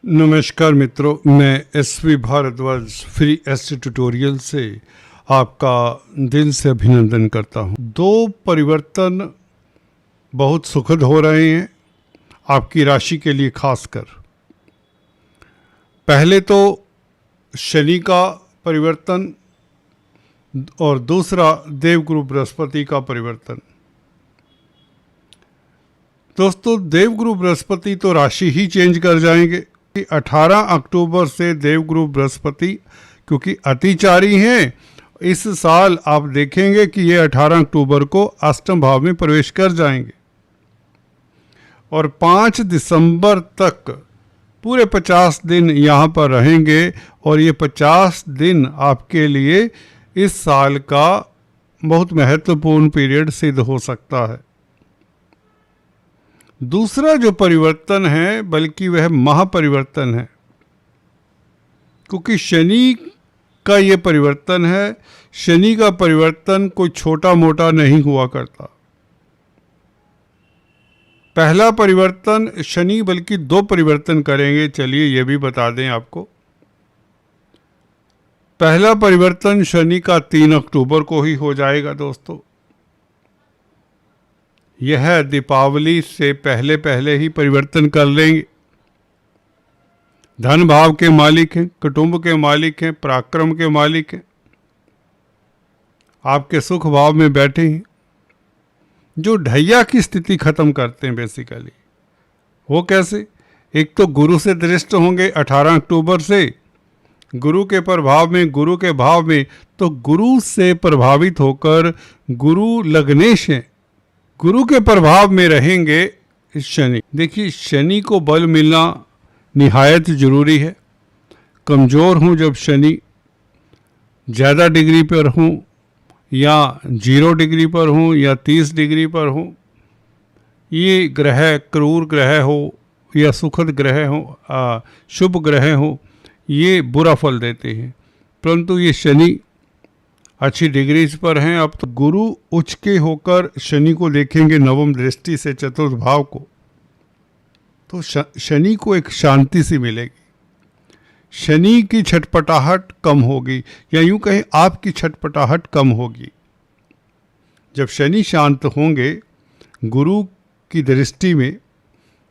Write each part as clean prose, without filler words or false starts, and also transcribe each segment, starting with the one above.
नमस्कार मित्रों, मैं SV Bhardwaj free ST tutorial से आपका दिल से अभिनंदन करता हूं। दो परिवर्तन बहुत सुखद हो रहे हैं आपकी राशि के लिए खासकर। पहले तो शनि का परिवर्तन और दूसरा देवगुरु बृहस्पति का परिवर्तन। दोस्तों, देवगुरु बृहस्पति तो राशि ही चेंज कर जाएंगे। 18 अक्टूबर से देवगुरु बृहस्पति क्योंकि अतिचारी हैं, इस साल आप देखेंगे कि ये 18 अक्टूबर को अष्टम भाव में प्रवेश कर जाएंगे और 5 दिसंबर तक पूरे 50 दिन यहाँ पर रहेंगे और ये 50 दिन आपके लिए इस साल का बहुत महत्वपूर्ण पीरियड सिद्ध हो सकता है। दूसरा जो परिवर्तन है बल्कि वह महापरिवर्तन है, क्योंकि शनि का ये परिवर्तन है। शनि का परिवर्तन कोई छोटा मोटा नहीं हुआ करता। पहला परिवर्तन शनि बल्कि 2 परिवर्तन करेंगे। चलिए ये भी बता दें आपको। पहला परिवर्तन शनि का 3 अक्टूबर को ही हो जाएगा। दोस्तों, यह दीपावली से पहले पहले ही परिवर्तन कर लेंगे। धन भाव के मालिक हैं, कुटुंब के मालिक हैं, पराक्रम के मालिक हैं, आपके सुख भाव में बैठे हैं, जो ढैया की स्थिति खत्म करते हैं। बेसिकली वो कैसे? एक तो गुरु से दृष्ट होंगे 18 अक्टूबर से, गुरु के प्रभाव में, गुरु के भाव में, तो गुरु से प्रभावित होकर गुरु लग्नेश हैं, गुरु के प्रभाव में रहेंगे इस शनि। देखिए, शनि को बल मिलना निहायत जरूरी है। कमज़ोर हूँ जब शनि ज़्यादा डिग्री पर हूँ या 0 डिग्री पर हूँ या 30 डिग्री पर हूँ, ये ग्रह क्रूर ग्रह हो या सुखद ग्रह हो, शुभ ग्रह हो, ये बुरा फल देते हैं। परंतु ये शनि अच्छी डिग्रीज पर हैं। अब तो गुरु उच्च के होकर शनि को देखेंगे नवम दृष्टि से चतुर्थ भाव को, तो शनि को एक शांति सी मिलेगी। शनि की छटपटाहट कम होगी, या यूं कहें आपकी छटपटाहट कम होगी। जब शनि शांत होंगे गुरु की दृष्टि में,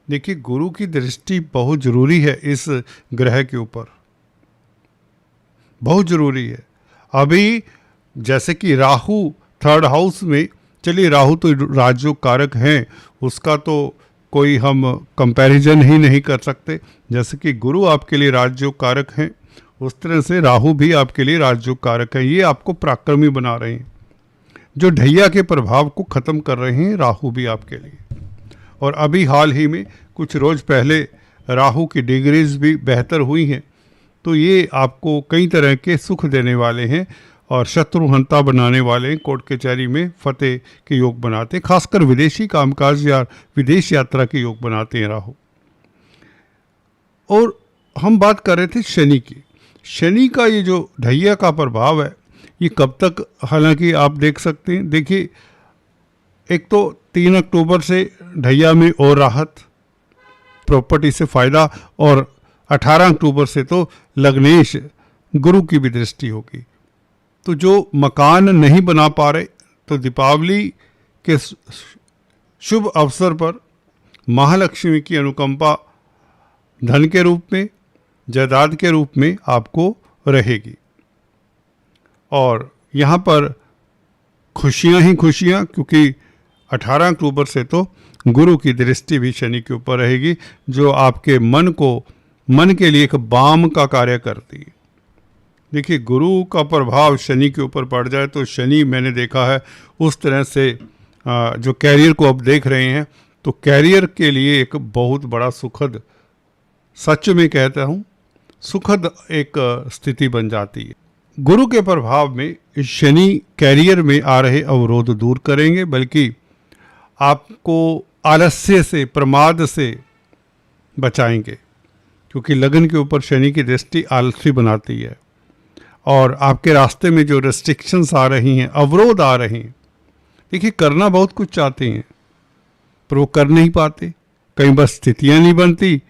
देखिए गुरु की दृष्टि बहुत जरूरी है इस ग्रह के ऊपर, बहुत जरूरी है। अभी जैसे कि राहु 3rd हाउस में, चलिए राहु तो राजयोग कारक हैं, उसका तो कोई हम कंपैरिजन ही नहीं कर सकते। जैसे कि गुरु आपके लिए राजयोग कारक हैं, उस तरह से राहु भी आपके लिए राजयोग कारक है। ये आपको पराक्रमी बना रहे हैं, जो ढैया के प्रभाव को ख़त्म कर रहे हैं राहु भी आपके लिए। और अभी हाल ही में कुछ रोज़ पहले राहु की डिग्रीज भी बेहतर हुई हैं, तो ये आपको कई तरह के सुख देने वाले हैं और शत्रुहंता बनाने वाले, कोर्ट कचहरी में फतेह के योग बनाते हैं, खासकर विदेशी कामकाज या विदेश यात्रा के योग बनाते हैं राहु। और हम बात कर रहे थे शनि की। शनि का ये जो ढैया का प्रभाव है, ये कब तक, हालांकि आप देख सकते हैं। देखिए, एक तो 3 अक्टूबर से ढैया में और राहत, प्रॉपर्टी से फ़ायदा, और 18 अक्टूबर से तो लग्नेश गुरु की भी दृष्टि होगी। तो जो मकान नहीं बना पा रहे, तो दीपावली के शुभ अवसर पर महालक्ष्मी की अनुकंपा धन के रूप में, जायदाद के रूप में आपको रहेगी। और यहाँ पर खुशियाँ ही खुशियाँ, क्योंकि 18 अक्टूबर से तो गुरु की दृष्टि भी शनि के ऊपर रहेगी, जो आपके मन के लिए एक बाम का कार्य करती है। देखिए, गुरु का प्रभाव शनि के ऊपर पड़ जाए तो शनि, मैंने देखा है उस तरह से जो कैरियर को अब देख रहे हैं, तो कैरियर के लिए एक बहुत बड़ा सुखद, सच में कहता हूँ सुखद एक स्थिति बन जाती है। गुरु के प्रभाव में शनि कैरियर में आ रहे अवरोध दूर करेंगे, बल्कि आपको आलस्य से, प्रमाद से बचाएंगे, क्योंकि लगन के ऊपर शनि की दृष्टि आलसी बनाती है। और आपके रास्ते में जो रेस्ट्रिक्शंस आ रही हैं, अवरोध आ रहे हैं, देखिए करना बहुत कुछ चाहते हैं पर वो कर नहीं पाते। कई बार स्थितियाँ नहीं बनती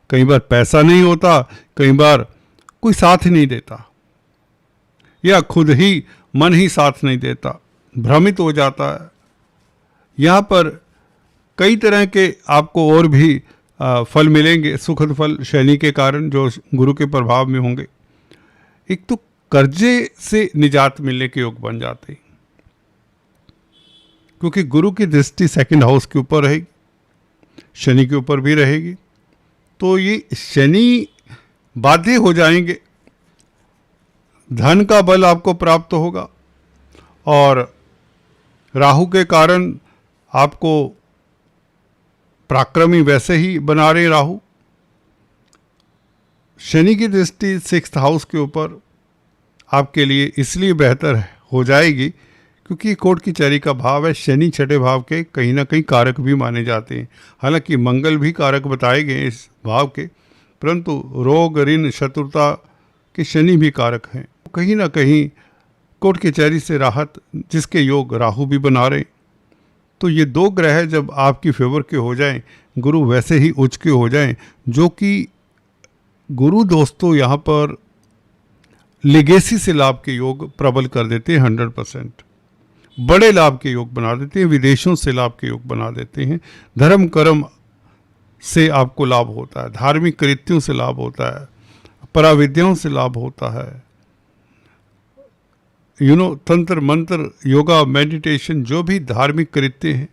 कई बार पैसा नहीं होता, कई बार कोई साथ नहीं देता, या खुद ही मन ही साथ नहीं देता, भ्रमित हो जाता है। यहाँ पर कई तरह के आपको और भी फल मिलेंगे, सुखद फल शनि के कारण जो गुरु के प्रभाव में होंगे। एक तो कर्जे से निजात मिलने के योग बन जाते हैं, क्योंकि गुरु की दृष्टि सेकंड हाउस के ऊपर रहेगी, शनि के ऊपर भी रहेगी, तो ये शनि बाध्य हो जाएंगे, धन का बल आपको प्राप्त होगा। और राहु के कारण आपको पराक्रमी वैसे ही बना रहे राहु। शनि की दृष्टि सिक्स्थ हाउस के ऊपर आपके लिए इसलिए बेहतर हो जाएगी क्योंकि कोर्ट की चरी का भाव है। शनि छठे भाव के कहीं ना कहीं कारक भी माने जाते हैं, हालांकि मंगल भी कारक बताए गए इस भाव के, परंतु रोग ऋण शत्रुता के शनि भी कारक हैं। कहीं ना कहीं कोर्ट की चरी से राहत जिसके योग राहु भी बना रहे, तो ये दो ग्रह जब आपकी फेवर के हो जाएं, गुरु वैसे ही उच्च के हो जाएं, जो कि गुरु दोस्तों यहाँ पर लिगेसी से लाभ के योग प्रबल कर देते हैं, 100% बड़े लाभ के योग बना देते हैं, विदेशों से लाभ के योग बना देते हैं, धर्म कर्म से आपको लाभ होता है, धार्मिक कृत्यों से लाभ होता है, पराविद्याओं से लाभ होता है, तंत्र मंत्र योगा मेडिटेशन जो भी धार्मिक कृत्य हैं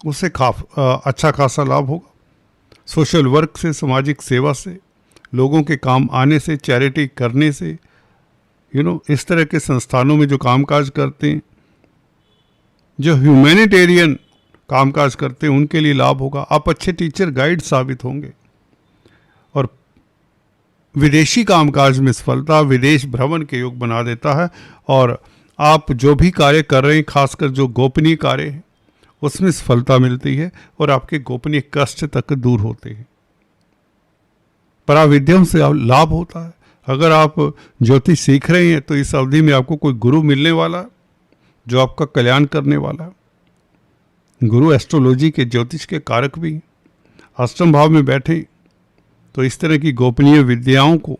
उससे अच्छा खासा लाभ होगा। सोशल वर्क से, सामाजिक सेवा से, लोगों के काम आने से, चैरिटी करने से, इस तरह के संस्थानों में जो कामकाज करते हैं, जो ह्यूमैनिटेरियन कामकाज करते हैं, उनके लिए लाभ होगा। आप अच्छे टीचर गाइड साबित होंगे। और विदेशी कामकाज में सफलता विदेश भ्रमण के योग बना देता है, और आप जो भी कार्य कर रहे हैं, खासकर जो गोपनीय कार्य है, उसमें सफलता मिलती है और आपके गोपनीय कष्ट तक दूर होते हैं। पराविद्याओं से लाभ होता है। अगर आप ज्योतिष सीख रहे हैं तो इस अवधि में आपको कोई गुरु मिलने वाला है जो आपका कल्याण करने वाला है। गुरु एस्ट्रोलॉजी के ज्योतिष के कारक भी हैं। अष्टम भाव में बैठे तो इस तरह की गोपनीय विद्याओं को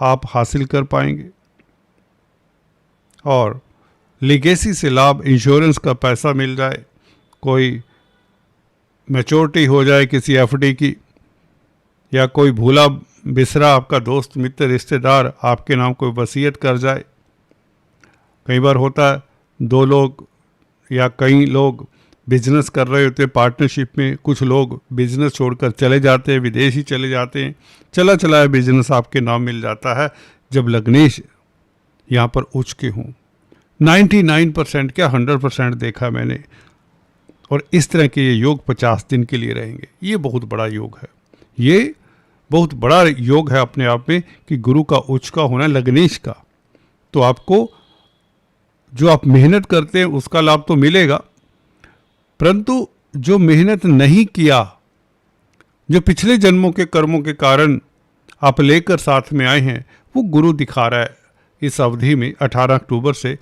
आप हासिल कर पाएंगे। और लिगेसी से लाभ, इंश्योरेंस का पैसा मिल जाए, कोई मैच्योरिटी हो जाए किसी एफडी की, या कोई भूला बिसरा आपका दोस्त मित्र रिश्तेदार आपके नाम कोई वसीयत कर जाए। कई बार होता है दो लोग या कई लोग बिजनेस कर रहे होते हैं पार्टनरशिप में, कुछ लोग बिजनेस छोड़कर चले जाते हैं, विदेश ही चले जाते हैं, चला चलाया बिजनेस आपके नाम मिल जाता है जब लग्नेश यहाँ पर उच्च के हों। 99% क्या 100% देखा मैंने। और इस तरह के ये योग 50 दिन के लिए रहेंगे। ये बहुत बड़ा योग है, ये बहुत बड़ा योग है अपने आप में कि गुरु का उच्च का होना, लग्नेश का। तो आपको जो आप मेहनत करते हैं उसका लाभ तो मिलेगा, परंतु जो मेहनत नहीं किया, जो पिछले जन्मों के कर्मों के कारण आप लेकर साथ में आए हैं, वो गुरु दिखा रहा है इस अवधि में 18 अक्टूबर से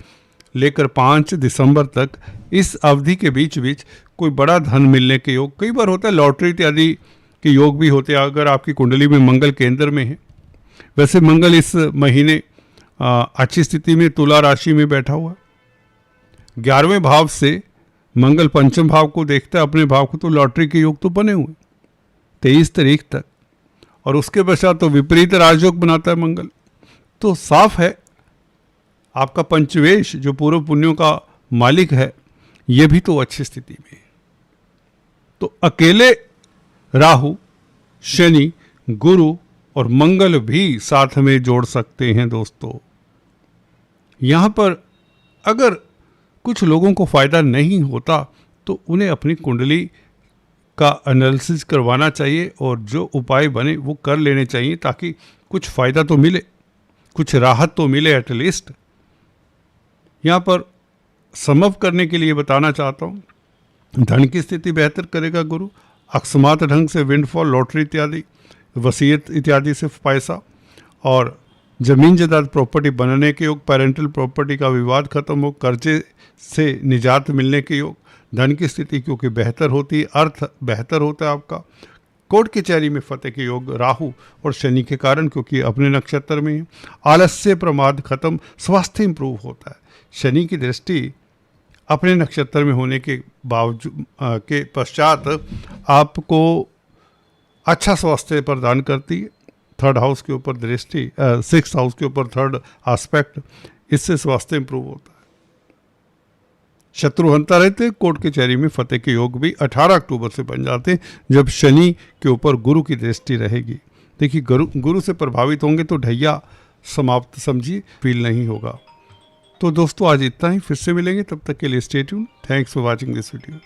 लेकर 5 दिसंबर तक। इस अवधि के बीच बीच कोई बड़ा धन मिलने के योग, कई बार होता है लॉटरी इत्यादि के योग भी होते हैं अगर आपकी कुंडली में मंगल केंद्र में है। वैसे मंगल इस महीने अच्छी स्थिति में तुला राशि में बैठा हुआ, 11वें भाव से मंगल पंचम भाव को देखता है, अपने भाव को, तो लॉटरी के योग तो बने हुए 23 तारीख तक। और उसके पश्चात तो विपरीत राजयोग बनाता है मंगल। तो साफ है आपका पंचवेश जो पूर्व पुण्यों का मालिक है, ये भी तो अच्छी स्थिति में है। तो अकेले राहु, शनि, गुरु और मंगल भी साथ में जोड़ सकते हैं दोस्तों। यहाँ पर अगर कुछ लोगों को फायदा नहीं होता तो उन्हें अपनी कुंडली का एनालिसिस करवाना चाहिए और जो उपाय बने वो कर लेने चाहिए, ताकि कुछ फायदा तो मिले, कुछ राहत तो मिले एटलीस्ट। यहाँ पर समव करने के लिए बताना चाहता हूँ, धन की स्थिति बेहतर करेगा गुरु, अकस्मात ढंग से विंडफॉल, लॉटरी इत्यादि, वसीयत इत्यादि से पैसा, और जमीन जायदाद प्रॉपर्टी बनने के योग, पेरेंटल प्रॉपर्टी का विवाद खत्म हो, कर्जे से निजात मिलने के योग, धन की स्थिति क्योंकि बेहतर होती है, अर्थ बेहतर होता है आपका, कोर्ट कचहरी में फतेह के योग राहु और शनि के कारण, क्योंकि अपने नक्षत्र में है। आलस्य प्रमाद खत्म, स्वास्थ्य इंप्रूव होता है। शनि की दृष्टि अपने नक्षत्र में होने के बावजूद के पश्चात आपको अच्छा स्वास्थ्य प्रदान करती है। थर्ड हाउस के ऊपर दृष्टि, सिक्स्थ हाउस के ऊपर थर्ड एस्पेक्ट, इससे स्वास्थ्य इंप्रूव होता है। शत्रु हंता रहते हैं। कोर्ट कचहरी में फतेह के योग भी 18 अक्टूबर से बन जाते हैं, जब शनि के ऊपर गुरु की दृष्टि रहेगी। देखिए, गुरु से प्रभावित होंगे तो ढैया समाप्त समझिए, फील नहीं होगा। तो दोस्तों आज इतना ही, फिर से मिलेंगे, तब तक के लिए stay tuned. Thanks for watching this video.